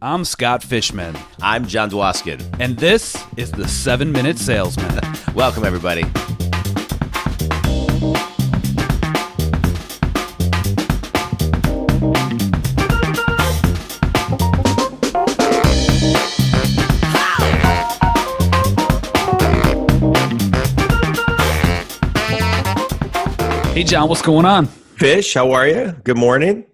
I'm Scott Fishman. I'm John Dwoskin. And this is the 7-Minute Salesman. Welcome, everybody. Hey, John, what's going on? Fish, how are you? Good morning.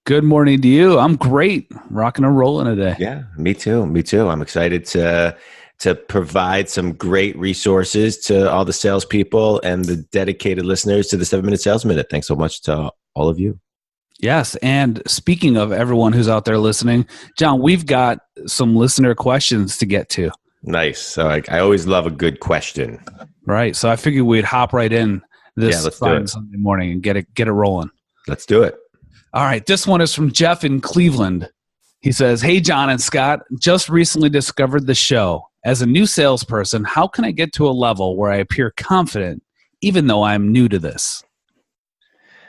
Good morning to you. I'm great. Rocking and rolling today. Yeah, me too. I'm excited to provide some great resources to all the salespeople and the dedicated listeners to the 7-Minute Sales Minute. Thanks so much to all of you. Yes, and speaking of everyone who's out there listening, John, we've got some listener questions to get to. Nice. So I always love a good question. Right. So I figured we'd hop right in this fine Sunday morning and get it rolling. Let's do it. All right. This one is from Jeff in Cleveland. He says, "Hey, John and Scott, just recently discovered the show. As a new salesperson, how can I get to a level where I appear confident, even though I'm new to this?"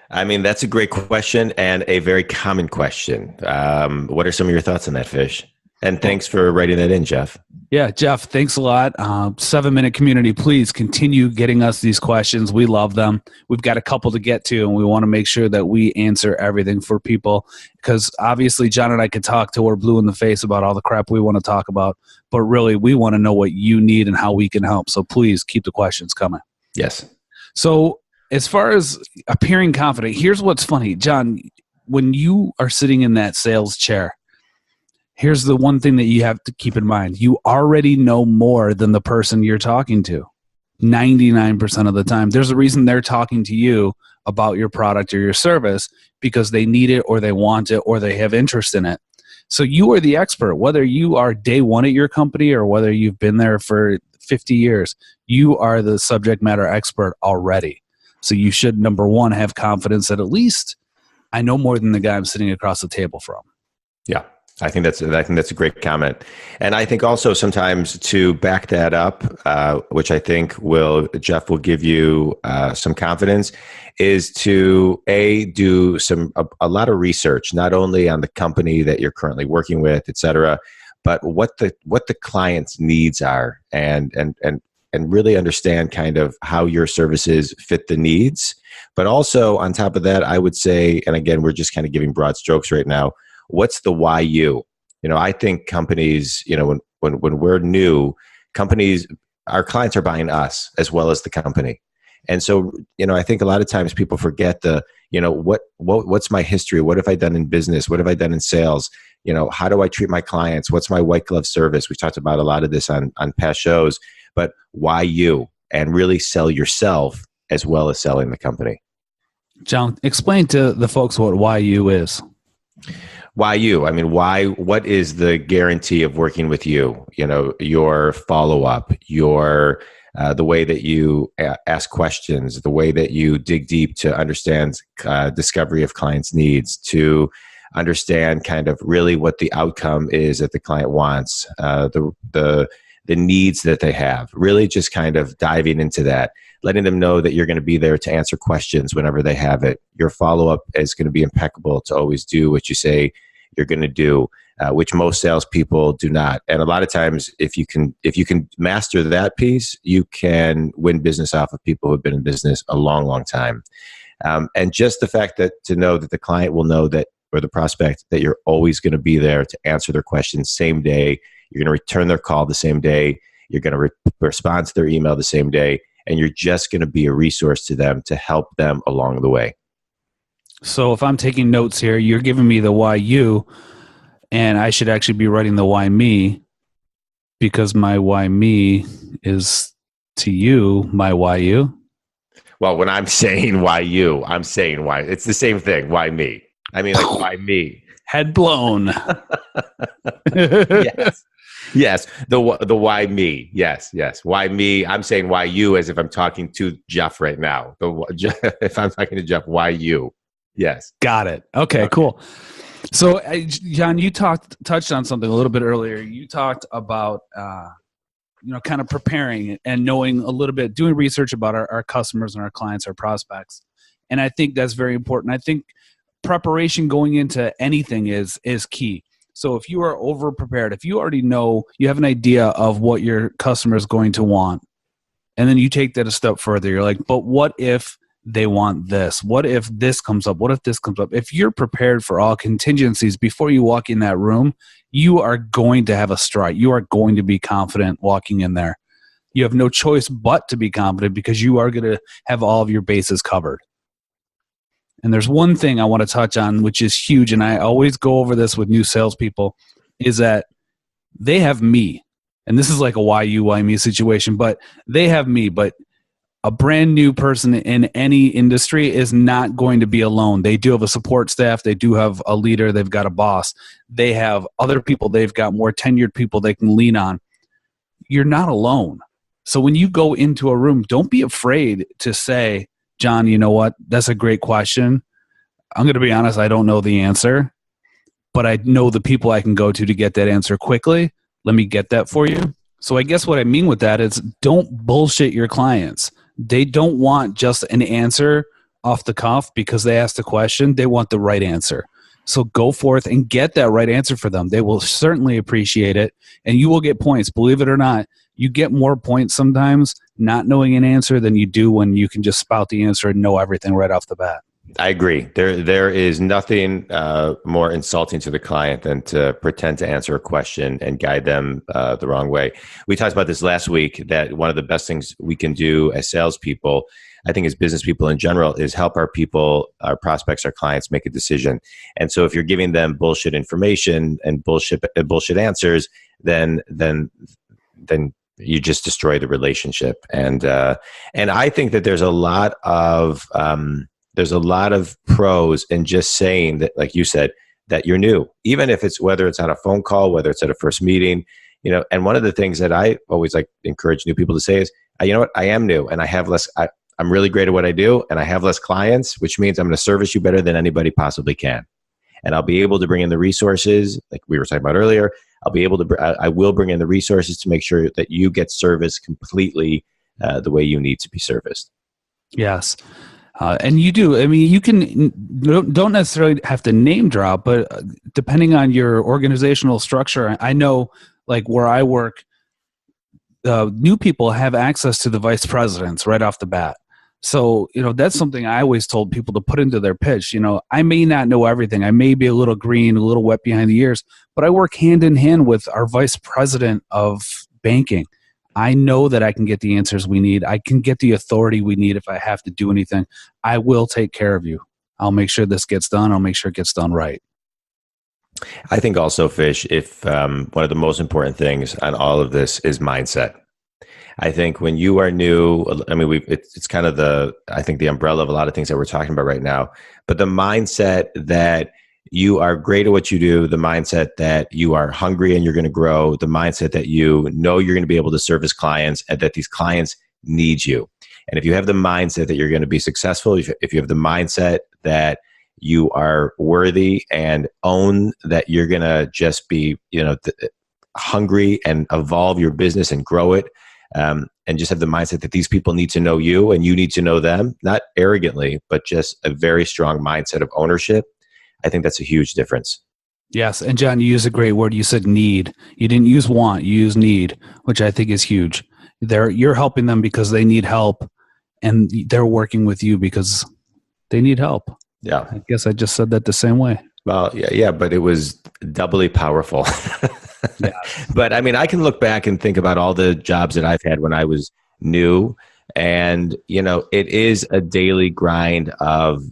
I mean, that's a great question and a very common question. What are some of your thoughts on that, Fish? And thanks for writing that in, Jeff. Yeah, Jeff, thanks a lot. 7-Minute community, please continue getting us these questions. We love them. We've got a couple to get to, and we want to make sure that we answer everything for people because obviously John and I could talk till we're blue in the face about all the crap we want to talk about, but really we want to know what you need and how we can help. So please keep the questions coming. Yes. So as far as appearing confident, here's what's funny. John, when you are sitting in that sales chair, here's the one thing that you have to keep in mind. You already know more than the person you're talking to. 99% of the time. There's a reason they're talking to you about your product or your service because they need it or they want it or they have interest in it. So you are the expert. Whether you are day one at your company or whether you've been there for 50 years, you are the subject matter expert already. So you should, number one, have confidence that at least I know more than the guy I'm sitting across the table from. Yeah. I think that's a great comment. And I think also sometimes to back that up, which I think Jeff will give you some confidence, is to do a lot of research, not only on the company that you're currently working with, et cetera, but what the client's needs are and really understand kind of how your services fit the needs. But also on top of that, I would say, and again, we're just kind of giving broad strokes right now, what's the why you? I think companies, when we're new, companies, our clients are buying us as well as the company. And so, I think a lot of times people forget what's my history? What have I done in business? What have I done in sales? How do I treat my clients? What's my white glove service? We've talked about a lot of this on past shows, but why you? And really sell yourself as well as selling the company. John, explain to the folks what why you is. Why you? I mean, what is the guarantee of working with you? Your follow-up, the way that you ask questions, the way that you dig deep to understand discovery of clients' needs, to understand kind of really what the outcome is that the client wants, the needs that they have, really just kind of diving into that, letting them know that you're going to be there to answer questions whenever they have it. Your follow-up is going to be impeccable to always do what you say you're going to do, which most salespeople do not. And a lot of times, if you can master that piece, you can win business off of people who have been in business a long, long time. And just the fact that to know that the client will know that, or the prospect, that you're always going to be there to answer their questions same day. You're going to return their call the same day. You're going to respond to their email the same day. And you're just going to be a resource to them to help them along the way. So if I'm taking notes here, you're giving me the why you, and I should actually be writing the why me, because my why me is to you, my why you. Well, when I'm saying why you, I'm saying why. It's the same thing. Why me? I mean, like, why me? Head blown. Yes. Yes. The why me. Yes. Why me? I'm saying why you as if I'm talking to Jeff right now. If I'm talking to Jeff, why you? Yes. Got it. Okay, cool. So, John, you touched on something a little bit earlier. You talked about, kind of preparing and knowing a little bit, doing research about our customers and our clients, our prospects. And I think that's very important. I think preparation going into anything is key. So if you are over prepared, if you already know, you have an idea of what your customer is going to want, and then you take that a step further, you're like, but what if they want this? What if this comes up? What if this comes up? If you're prepared for all contingencies before you walk in that room, you are going to have a stride. You are going to be confident walking in there. You have no choice but to be confident because you are going to have all of your bases covered. And there's one thing I want to touch on, which is huge, and I always go over this with new salespeople, is that they have me. And this is like a why you, why me situation, but they have me. But a brand new person in any industry is not going to be alone. They do have a support staff. They do have a leader. They've got a boss. They have other people. They've got more tenured people they can lean on. You're not alone. So when you go into a room, don't be afraid to say, John, you know what? That's a great question. I'm going to be honest. I don't know the answer, but I know the people I can go to get that answer quickly. Let me get that for you. So I guess what I mean with that is don't bullshit your clients. They don't want just an answer off the cuff because they asked a question. They want the right answer. So go forth and get that right answer for them. They will certainly appreciate it, and you will get points. Believe it or not, you get more points sometimes not knowing an answer than you do when you can just spout the answer and know everything right off the bat. I agree. There is nothing more insulting to the client than to pretend to answer a question and guide them the wrong way. We talked about this last week, that one of the best things we can do as salespeople, I think as business people in general, is help our people, our prospects, our clients make a decision. And so if you're giving them bullshit information and bullshit answers, then you just destroy the relationship. And I think that there's a lot of pros in just saying that, like you said, that you're new, even if it's, whether it's on a phone call, whether it's at a first meeting, you know. And one of the things that I always like encourage new people to say is, you know what, I am new and I have less, I'm really great at what I do and I have less clients, which means I'm going to service you better than anybody possibly can. And I'll be able to bring in the resources, like we were talking about earlier. I will bring in the resources to make sure that you get serviced completely the way you need to be serviced. Yes. And you do. I mean, you don't necessarily have to name drop, but depending on your organizational structure, I know like where I work, new people have access to the vice presidents right off the bat. So, you know, that's something I always told people to put into their pitch. You know, I may not know everything. I may be a little green, a little wet behind the ears, but I work hand in hand with our vice president of banking. I know that I can get the answers we need. I can get the authority we need if I have to do anything. I will take care of you. I'll make sure this gets done. I'll make sure it gets done right. I think also, Fish, if one of the most important things on all of this is mindset. I think when you are new, I mean, it's kind of I think the umbrella of a lot of things that we're talking about right now, but the mindset that you are great at what you do, the mindset that you are hungry and you're going to grow, the mindset that you know you're going to be able to service clients and that these clients need you. And if you have the mindset that you're going to be successful, if you have the mindset that you are worthy and own that you're going to just be, you know, hungry and evolve your business and grow it, and just have the mindset that these people need to know you and you need to know them, not arrogantly, but just a very strong mindset of ownership, I think that's a huge difference. Yes. And John, you used a great word. You said need. You didn't use want, you used need, which I think is huge. You're helping them because they need help, and they're working with you because they need help. Yeah. I guess I just said that the same way. Well, yeah, but it was doubly powerful. Yeah. But I mean, I can look back and think about all the jobs that I've had when I was new, and you know, it is a daily grind of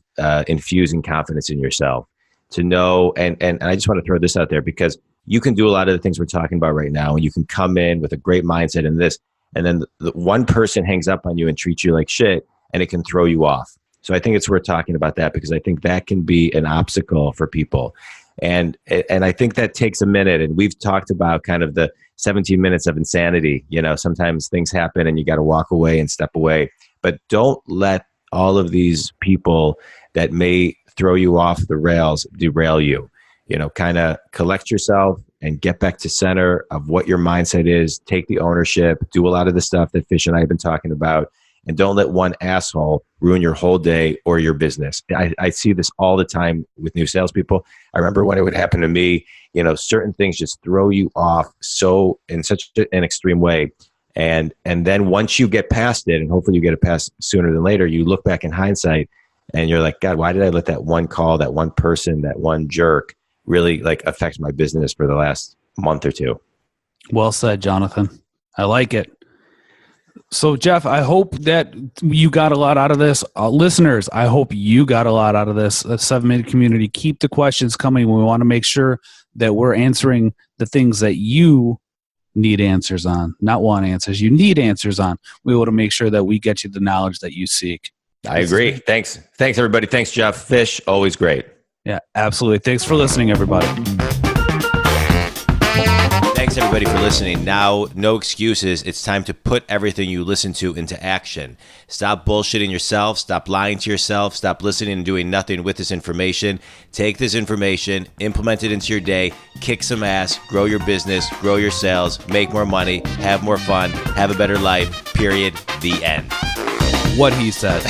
infusing confidence in yourself to know. And I just want to throw this out there because you can do a lot of the things we're talking about right now, and you can come in with a great mindset in this, and then the one person hangs up on you and treats you like shit, and it can throw you off. So I think it's worth talking about that because I think that can be an obstacle for people. And I think that takes a minute. And we've talked about kind of the 17 minutes of insanity. You know, sometimes things happen and you got to walk away and step away. But don't let all of these people that may throw you off the rails derail you. You know, kind of collect yourself and get back to center of what your mindset is. Take the ownership. Do a lot of the stuff that Fish and I have been talking about. and don't let one asshole ruin your whole day or your business. I see this all the time with new salespeople. I remember when it would happen to me, certain things just throw you off in such an extreme way. And then once you get past it, and hopefully you get it past sooner than later, you look back in hindsight and you're like, God, why did I let that one call, that one person, that one jerk really affect my business for the last month or two? Well said, Jonathan. I like it. So, Jeff, I hope that you got a lot out of this. Listeners, I hope you got a lot out of this. The 7-Minute Community, keep the questions coming. We want to make sure that we're answering the things that you need answers on, not want answers. You need answers on. We want to make sure that we get you the knowledge that you seek. I agree. Thanks, everybody. Thanks, Jeff. Fish, always great. Yeah, absolutely. Thanks for listening, everybody. Thanks, everybody, for listening. Now, no excuses. It's time to put everything you listen to into action. Stop bullshitting yourself. Stop lying to yourself. Stop listening and doing nothing with this information. Take this information, implement it into your day, kick some ass, grow your business, grow your sales, make more money, have more fun, have a better life, period. The end. What he said.